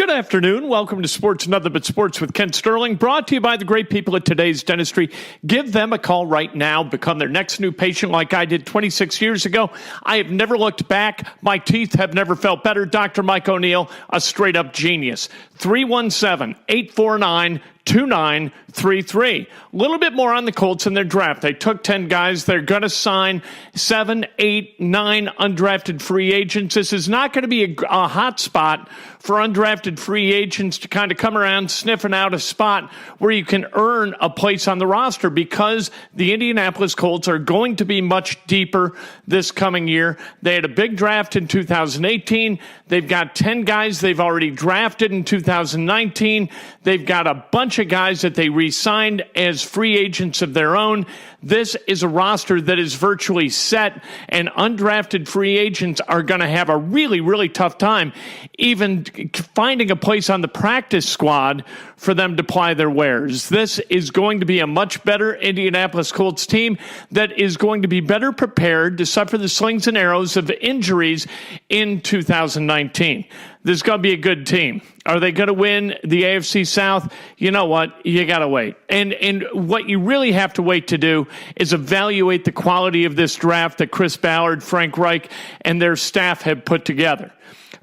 Good afternoon. Welcome to Sports Nothing But Sports with Ken Sterling, brought to you by the great people at Today's Dentistry. Give them a call right now. Become their next new patient like I did 26 years ago. I have never looked back. My teeth have never felt better. Dr. Mike O'Neill, a straight-up genius. 317-849-2933. A little bit more on the Colts in their draft. They took 10 guys. They're going to sign 7, 8, 9 undrafted free agents. This is not going to be a hot spot for undrafted free agents to kind of come around sniffing out a spot where you can earn a place on the roster, because the Indianapolis Colts are going to be much deeper this coming year. They had a big draft in 2018. They've got 10 guys they've already drafted in 2019. They've got a bunch of guys that they re-signed as free agents of their own. This is a roster that is virtually set, and undrafted free agents are going to have a really, really tough time even finding a place on the practice squad for them to ply their wares. This is going to be a much better Indianapolis Colts team that is going to be better prepared to suffer the slings and arrows of injuries in 2019. This is going to be a good team. Are they going to win the AFC South? You know what? You got to wait. And what you really have to wait to do is evaluate the quality of this draft that Chris Ballard, Frank Reich, and their staff have put together.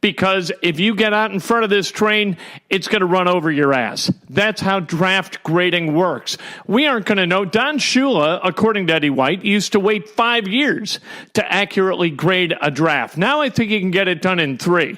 Because if you get out in front of this train, it's going to run over your ass. That's how draft grading works. We aren't going to know. Don Shula, according to Eddie White, used to wait 5 years to accurately grade a draft. Now I think you can get it done in 3.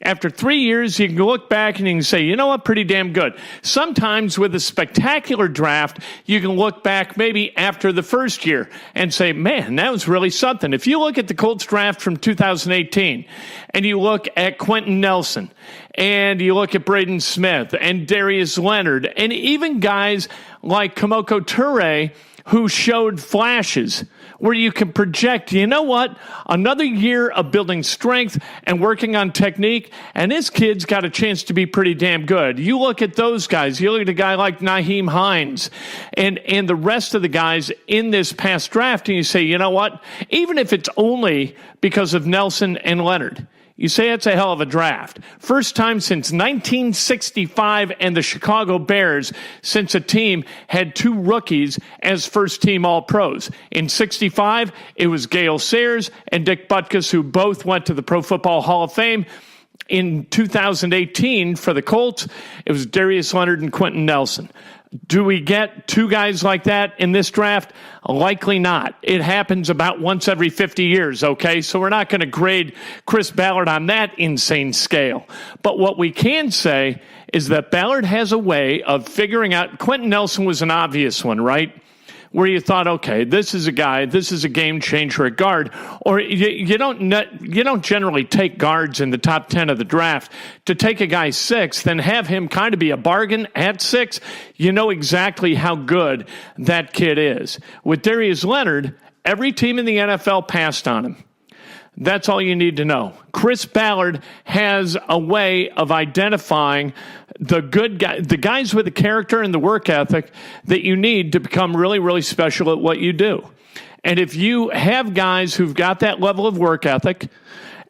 After 3 years, you can look back and you can say, you know what, pretty damn good. Sometimes with a spectacular draft, you can look back maybe after the first year and say, man, that was really something. If you look at the Colts draft from 2018 and you look at Quentin Nelson and you look at Braden Smith and Darius Leonard and even guys like Kamoko Toure, who showed flashes where you can project, you know what, another year of building strength and working on technique, and this kid's got a chance to be pretty damn good. You look at those guys. You look at a guy like Nyheim Hines and the rest of the guys in this past draft, and you say, you know what, even if it's only because of Nelson and Leonard, you say it's a hell of a draft. First time since 1965 and the Chicago Bears since a team had 2 rookies as first-team All-Pros. In 65, it was Gale Sayers and Dick Butkus, who both went to the Pro Football Hall of Fame. In 2018, for the Colts, it was Darius Leonard and Quentin Nelson. Do we get 2 guys like that in this draft? Likely not. It happens about once every 50 years, okay? So we're not going to grade Chris Ballard on that insane scale. But what we can say is that Ballard has a way of figuring out. Quentin Nelson was an obvious one, right? Where you thought, okay, this is a guy, this is a game changer at guard. Or you don't generally take guards in the top 10 of the draft. To take a guy 6th, then have him kind of be a bargain at 6, you know exactly how good that kid is. With Darius Leonard, every team in the NFL passed on him. That's all you need to know. Chris Ballard has a way of identifying the good guy, the guys with the character and the work ethic that you need to become really, really special at what you do. And if you have guys who've got that level of work ethic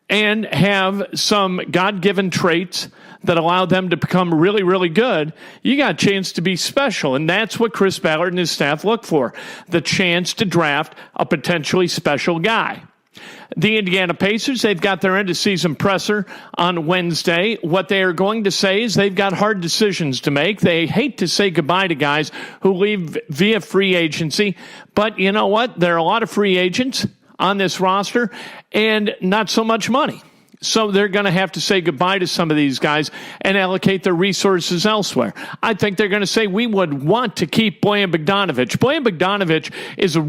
and have some God-given traits that allow them to become really, really good, you got a chance to be special. And that's what Chris Ballard and his staff look for, the chance to draft a potentially special guy. The Indiana Pacers, they've got their end-of-season presser on Wednesday. What they are going to say is they've got hard decisions to make. They hate to say goodbye to guys who leave via free agency. But you know what? There are a lot of free agents on this roster and not so much money. So they're going to have to say goodbye to some of these guys and allocate their resources elsewhere. I think they're going to say we would want to keep Bojan Bogdanovic. Bojan Bogdanovic is a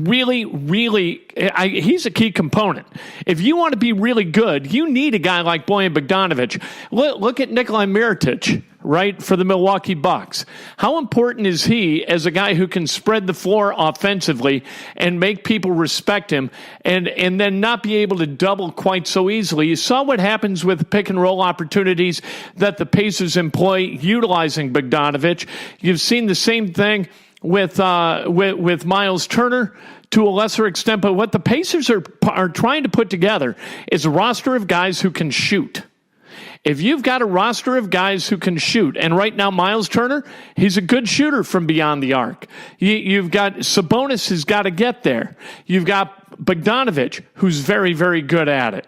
he's a key component. If you want to be really good, you need a guy like Bojan Bogdanovic. Look at Nikolai Mirotic, right, for the Milwaukee Bucks. How important is he as a guy who can spread the floor offensively and make people respect him and then not be able to double quite so easily? You saw what happens with pick and roll opportunities that the Pacers employ utilizing Bogdanovic. You've seen the same thing with Miles Turner to a lesser extent, but what the Pacers are trying to put together is a roster of guys who can shoot. If you've got a roster of guys who can shoot, and right now Miles Turner, he's a good shooter from beyond the arc. You've got Sabonis who's got to get there. You've got Bogdanovic, who's very, very good at it.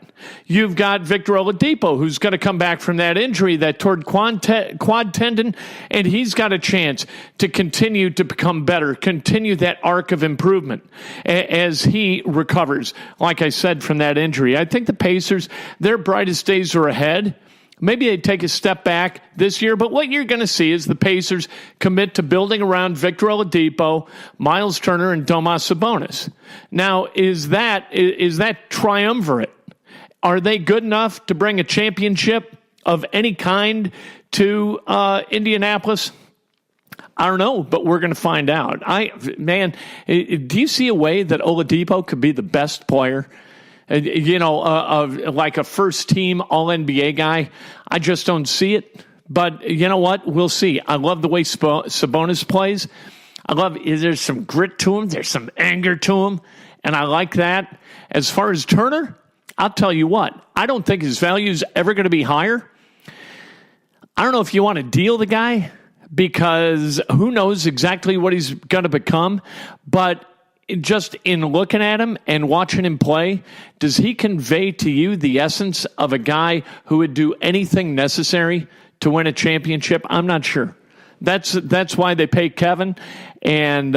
You've got Victor Oladipo, who's going to come back from that injury, that torn quad tendon, and he's got a chance to continue to become better, continue that arc of improvement as he recovers, like I said, from that injury. I think the Pacers, their brightest days are ahead. Maybe they take a step back this year, but what you're going to see is the Pacers commit to building around Victor Oladipo, Miles Turner, and Domas Sabonis. Now, is that triumvirate? Are they good enough to bring a championship of any kind to Indianapolis? I don't know, but we're going to find out. Do you see a way that Oladipo could be the best player? Like a first-team All-NBA guy. I just don't see it. But you know what? We'll see. I love the way Sabonis plays. There's some grit to him. There's some anger to him. And I like that. As far as Turner, I'll tell you what. I don't think his value is ever going to be higher. I don't know if you want to deal the guy because who knows exactly what he's going to become. But just in looking at him and watching him play, does he convey to you the essence of a guy who would do anything necessary to win a championship? I'm not sure. That's why they pay Kevin and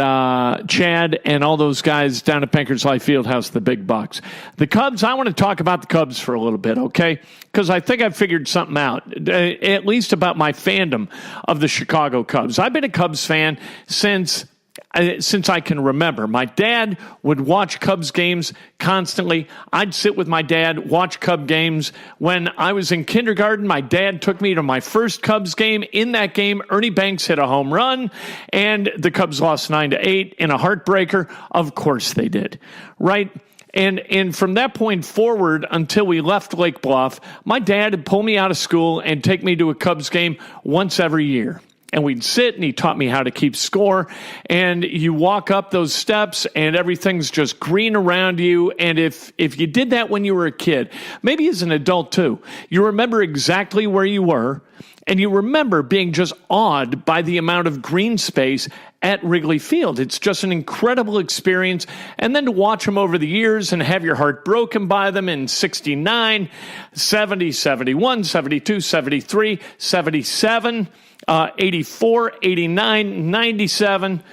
Chad and all those guys down at Bankers Life Fieldhouse the big bucks. The Cubs, I want to talk about the Cubs for a little bit, okay? Because I think I've figured something out, at least about my fandom of the Chicago Cubs. I've been a Cubs fan since I can remember. My dad would watch Cubs games constantly. I'd sit with my dad, watch Cub games. When I was in kindergarten, my dad took me to my first Cubs game. In that game, Ernie Banks hit a home run, and the Cubs lost 9-8 in a heartbreaker. Of course they did, right? And from that point forward until we left Lake Bluff, my dad would pull me out of school and take me to a Cubs game once every year. And we'd sit, and he taught me how to keep score. And you walk up those steps, and everything's just green around you. And if you did that when you were a kid, maybe as an adult too, you remember exactly where you were, and you remember being just awed by the amount of green space at Wrigley Field. It's just an incredible experience. And then to watch them over the years and have your heart broken by them in 69, 70, 71, 72, 73, 77, 84, 89, 97,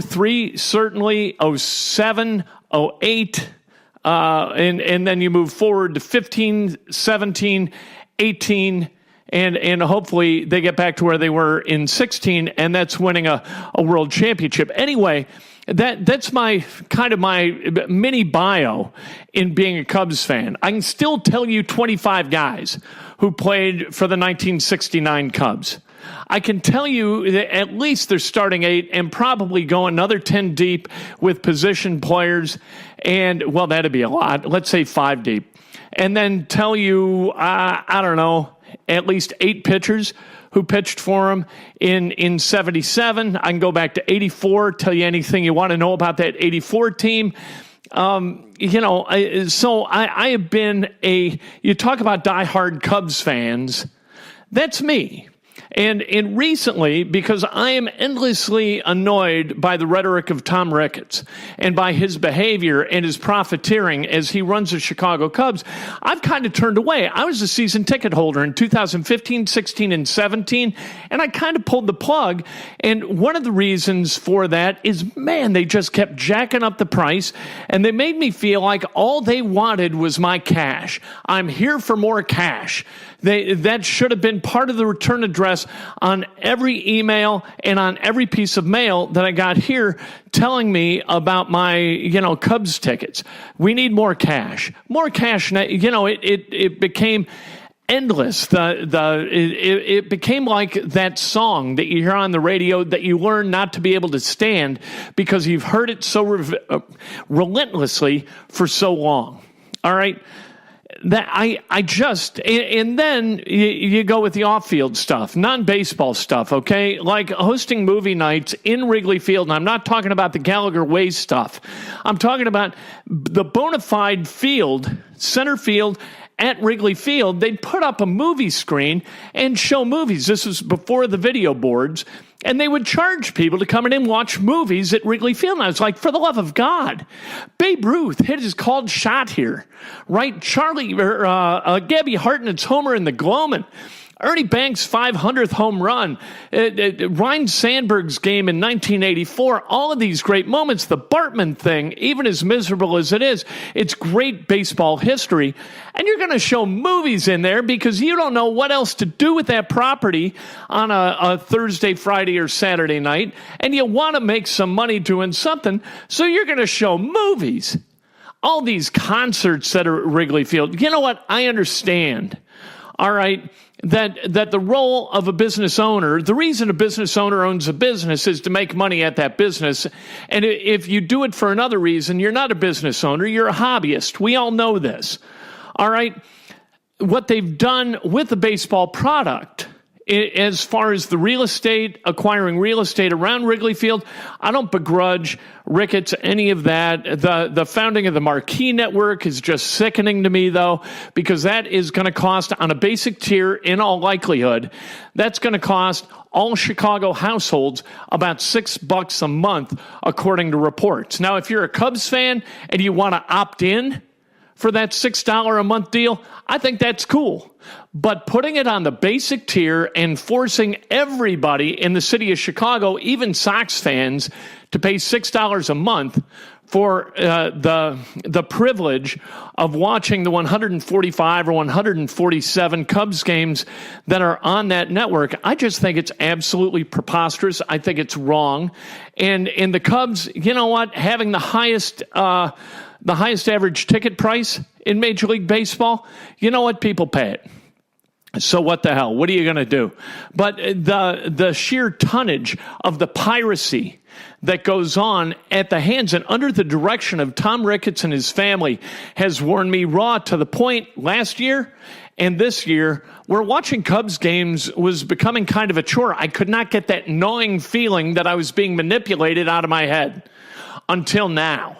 03, certainly, 07, 08, and then you move forward to 15, 17, 18, and hopefully they get back to where they were in 16, and that's winning a world championship. Anyway, that's my kind of my mini bio in being a Cubs fan. I can still tell you 25 guys who played for the 1969 Cubs. I can tell you that at least they're starting 8 and probably go another 10 deep with position players. And, well, that'd be a lot. Let's say 5 deep. And then tell you, I don't know, at least 8 pitchers who pitched for him in 77. I can go back to 84, tell you anything you want to know about that 84 team. So I have been you talk about diehard Cubs fans, that's me. And recently, because I am endlessly annoyed by the rhetoric of Tom Ricketts and by his behavior and his profiteering as he runs the Chicago Cubs, I've kind of turned away. I was a season ticket holder in 2015, 16, and 17, and I kind of pulled the plug. And one of the reasons for that is, man, they just kept jacking up the price, and they made me feel like all they wanted was my cash. I'm here for more cash. That should have been part of the return address on every email and on every piece of mail that I got here telling me about my, Cubs tickets. We need more cash. More cash. It became endless. It became like that song that you hear on the radio that you learn not to be able to stand because you've heard it so relentlessly for so long. All right. That and then you go with the off-field stuff, non-baseball stuff, okay? Like hosting movie nights in Wrigley Field, and I'm not talking about the Gallagher Way stuff. I'm talking about the bona fide field, center field, at Wrigley Field, they'd put up a movie screen and show movies. This was before the video boards. And they would charge people to come in and watch movies at Wrigley Field. And I was like, for the love of God, Babe Ruth hit his called shot here, right? Gabby Hartnett's homer in the Gloman. Ernie Banks' 500th home run, Ryne Sandberg's game in 1984, all of these great moments, the Bartman thing, even as miserable as it is, it's great baseball history. And you're going to show movies in there because you don't know what else to do with that property on a Thursday, Friday, or Saturday night, and you want to make some money doing something, so you're going to show movies. All these concerts that are at Wrigley Field. You know what? I understand. All right, that the role of a business owner, the reason a business owner owns a business is to make money at that business. And if you do it for another reason, you're not a business owner, you're a hobbyist. We all know this. All right, what they've done with the baseball product, as far as the real estate, acquiring real estate around Wrigley Field, I don't begrudge Ricketts any of that. The founding of the Marquee Network is just sickening to me, though, because that is going to cost, on a basic tier, in all likelihood, that's going to cost all Chicago households about $6 a month, according to reports. Now, if you're a Cubs fan and you want to opt in for that $6 a month deal, I think that's cool. But putting it on the basic tier and forcing everybody in the city of Chicago, even Sox fans, to pay $6 a month for the privilege of watching the 145 or 147 Cubs games that are on that network, I just think it's absolutely preposterous. I think it's wrong. And the Cubs, you know what, having the highest average ticket price in Major League Baseball, you know what, people pay it. So what the hell? What are you going to do? But the sheer tonnage of the piracy that goes on at the hands and under the direction of Tom Ricketts and his family has worn me raw, to the point last year and this year where watching Cubs games was becoming kind of a chore. I could not get that gnawing feeling that I was being manipulated out of my head until now.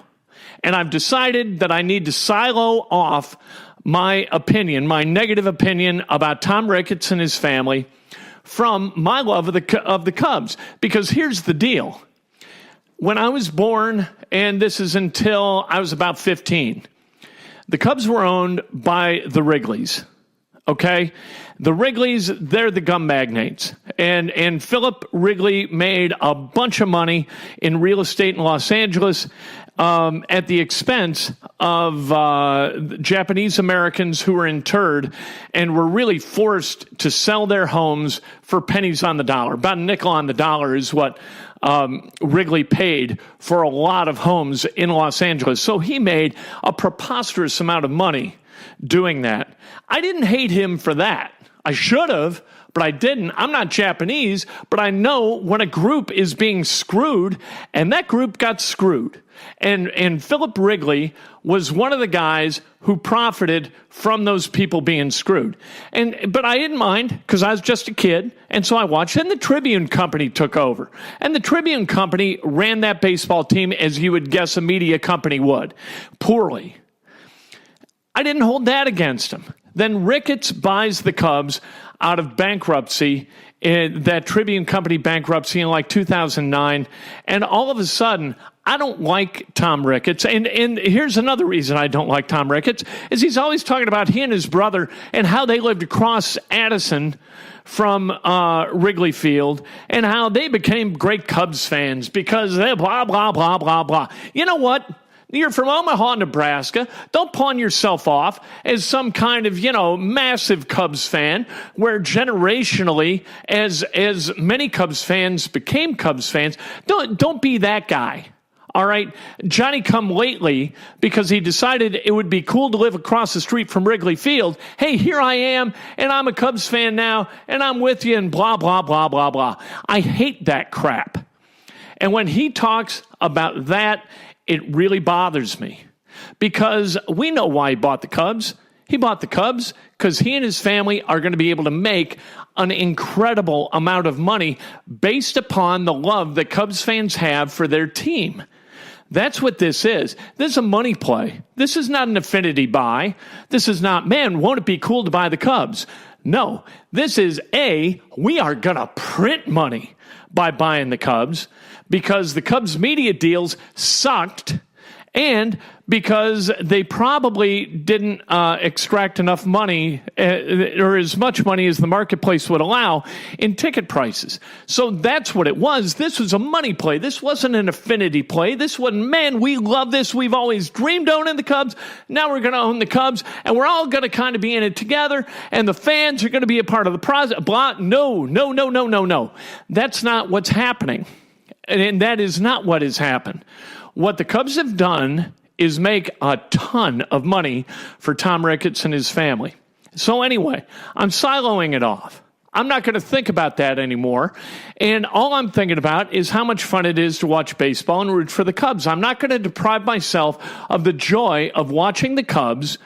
And I've decided that I need to silo off my opinion, my negative opinion about Tom Ricketts and his family from my love of the Cubs. Because here's the deal. When I was born, and this is until I was about 15, the Cubs were owned by the Wrigleys. Okay? The Wrigleys, they're the gum magnates. And Philip Wrigley made a bunch of money in real estate in Los Angeles at the expense of Japanese Americans who were interred and were really forced to sell their homes for pennies on the dollar. About a nickel on the dollar is what Wrigley paid for a lot of homes in Los Angeles. So he made a preposterous amount of money doing that. I didn't hate him for that. I should have, but I didn't. I'm not Japanese, but I know when a group is being screwed, and that group got screwed. And Philip Wrigley was one of the guys who profited from those people being screwed. But I didn't mind, because I was just a kid, and so I watched. And the Tribune Company took over. And the Tribune Company ran that baseball team as you would guess a media company would, poorly. I didn't hold that against him. Then Ricketts buys the Cubs out of bankruptcy, that Tribune Company bankruptcy in like 2009. And all of a sudden, I don't like Tom Ricketts. And here's another reason I don't like Tom Ricketts, is he's always talking about he and his brother and how they lived across Addison from Wrigley Field and how they became great Cubs fans because they blah, blah, blah, blah, blah. You know what? You're from Omaha, Nebraska. Don't pawn yourself off as some kind of, massive Cubs fan, where generationally, as many Cubs fans became Cubs fans, don't be that guy. All right? Johnny come lately, because he decided it would be cool to live across the street from Wrigley Field. Hey, here I am, and I'm a Cubs fan now, and I'm with you, and blah, blah, blah, blah, blah. I hate that crap. And when he talks about that, it really bothers me, because we know why he bought the Cubs. He bought the Cubs because he and his family are going to be able to make an incredible amount of money based upon the love that Cubs fans have for their team. That's what this is. This is a money play. This is not an affinity buy. This is not, man, won't it be cool to buy the Cubs? No, this is we are going to print money by buying the Cubs because the Cubs media deals sucked and because they probably didn't extract enough money or as much money as the marketplace would allow in ticket prices. So that's what it was. This was a money play. This wasn't an affinity play. This wasn't, man, we love this. We've always dreamed owning the Cubs. Now we're going to own the Cubs, and we're all going to kind of be in it together, and the fans are going to be a part of the process. Blah. No. That's not what's happening. And that is not what has happened. What the Cubs have done is make a ton of money for Tom Ricketts and his family. So anyway, I'm siloing it off. I'm not going to think about that anymore. And all I'm thinking about is how much fun it is to watch baseball and root for the Cubs. I'm not going to deprive myself of the joy of watching the Cubs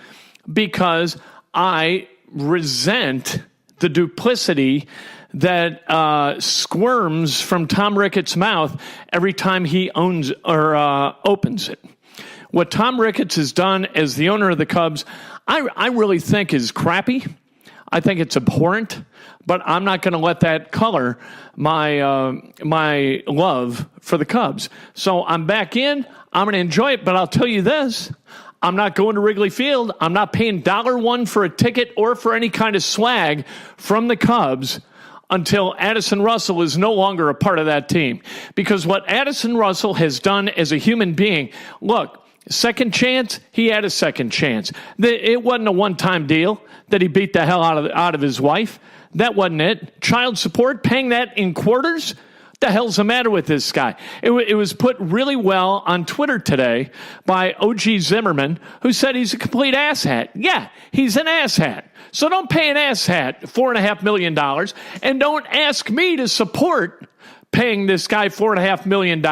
because I resent the duplicity that squirms from Tom Ricketts' mouth every time he owns or opens it. What Tom Ricketts has done as the owner of the Cubs, I really think is crappy. I think it's abhorrent, but I'm not going to let that color my love for the Cubs. So I'm back in. I'm going to enjoy it, but I'll tell you this. I'm not going to Wrigley Field. I'm not paying $1 for a ticket or for any kind of swag from the Cubs until Addison Russell is no longer a part of that team. Because what Addison Russell has done as a human being, look, second chance, he had a second chance. It wasn't a one-time deal that he beat the hell out of his wife. That wasn't it. Child support, paying that in quarters? What the hell's the matter with this guy? It was put really well on Twitter today by O.G. Zimmerman, who said he's a complete asshat. Yeah, he's an asshat. So don't pay an asshat $4.5 million, and don't ask me to support paying this guy $4.5 million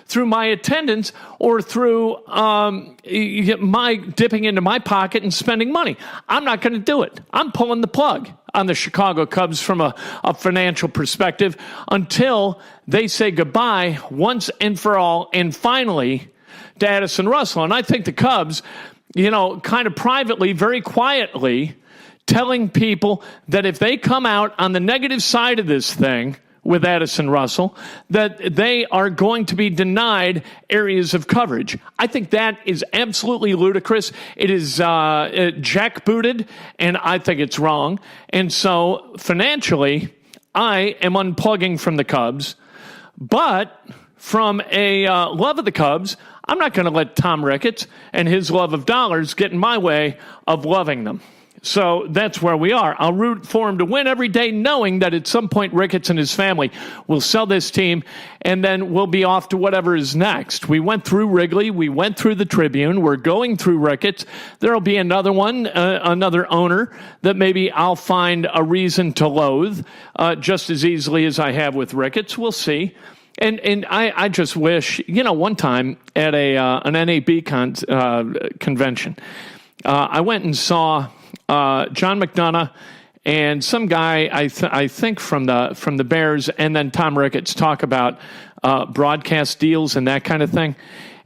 through my attendance or through my dipping into my pocket and spending money. I'm not going to do it. I'm pulling the plug on the Chicago Cubs from a financial perspective until they say goodbye once and for all and finally to Addison Russell. And I think the Cubs, kind of privately, very quietly, telling people that if they come out on the negative side of this thing with Addison Russell, that they are going to be denied areas of coverage. I think that is absolutely ludicrous. It is jackbooted, and I think it's wrong. And so financially, I am unplugging from the Cubs. But from a love of the Cubs, I'm not going to let Tom Ricketts and his love of dollars get in my way of loving them. So that's where we are. I'll root for him to win every day, knowing that at some point Ricketts and his family will sell this team, and then we'll be off to whatever is next. We went through Wrigley. We went through the Tribune. We're going through Ricketts. There'll be another one, another owner that maybe I'll find a reason to loathe just as easily as I have with Ricketts. We'll see. And I just wish, one time at an NAB convention, I went and saw John McDonough and some guy I think from the Bears, and then Tom Ricketts talk about broadcast deals and that kind of thing.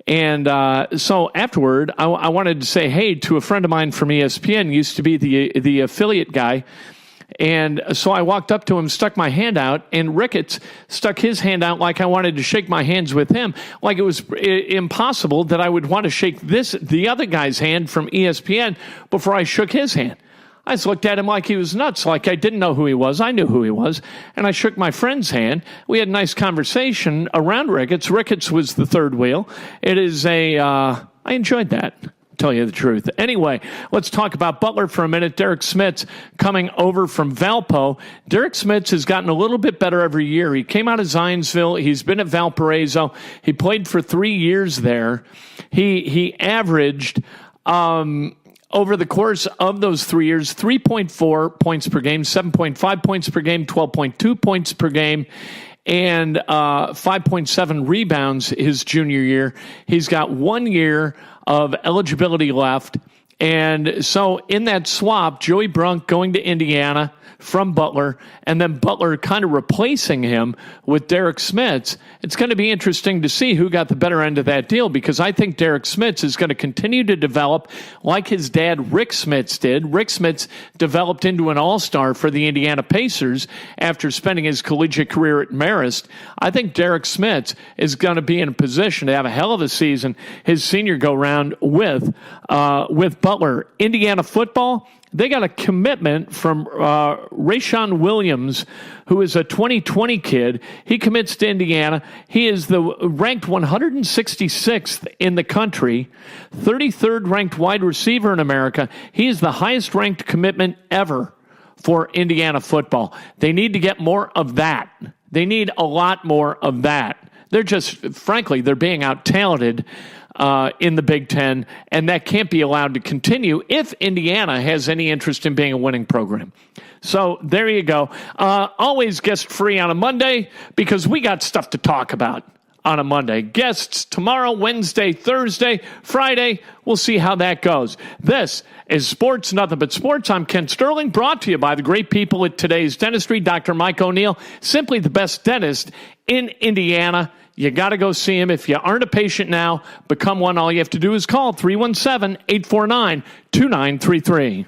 And so afterward, I wanted to say hey to a friend of mine from ESPN, used to be the affiliate guy. And so I walked up to him, stuck my hand out, and Ricketts stuck his hand out like I wanted to shake my hands with him, like it was impossible that I would want to shake the other guy's hand from ESPN before I shook his hand. I just looked at him like he was nuts, like I didn't know who he was. I knew who he was, and I shook my friend's hand. We had a nice conversation around Ricketts. Ricketts was the third wheel. It is I enjoyed that. Tell you the truth. Anyway, let's talk about Butler for a minute. Derek Smits coming over from Valpo. Derek Smits has gotten a little bit better every year. He came out of Zionsville. He's been at Valparaiso. He played for 3 years there. He averaged over the course of those 3 years 3.4 points per game, 7.5 points per game, 12.2 points per game, and 5.7 rebounds his junior year. He's got 1 year of eligibility left, And so in that swap, Joey Brunk going to Indiana from Butler, and then Butler kind of replacing him with Derek Smits, it's going to be interesting to see who got the better end of that deal, because I think Derek Smits is going to continue to develop like his dad Rick Smits did. Rick Smits developed into an all-star for the Indiana Pacers after spending his collegiate career at Marist. I think Derek Smits is going to be in a position to have a hell of a season his senior go-round with Butler. Indiana football, they got a commitment from Rayshawn Williams, who is a 2020 kid. He commits to Indiana. He is the ranked 166th in the country, 33rd ranked wide receiver in America. He is the highest ranked commitment ever for Indiana football. They need to get more of that. They need a lot more of that. They're just, frankly, they're being out-talented in the Big Ten, and that can't be allowed to continue if Indiana has any interest in being a winning program. So there you go. Always guest free on a Monday, because we got stuff to talk about on a Monday. Guests tomorrow, Wednesday, Thursday, Friday. We'll see how that goes. This is Sports Nothing But Sports. I'm Ken Sterling, brought to you by the great people at Today's Dentistry, Dr. Mike O'Neill, simply the best dentist in Indiana. You got to go see him. If you aren't a patient now, become one. All you have to do is call 317-849-2933.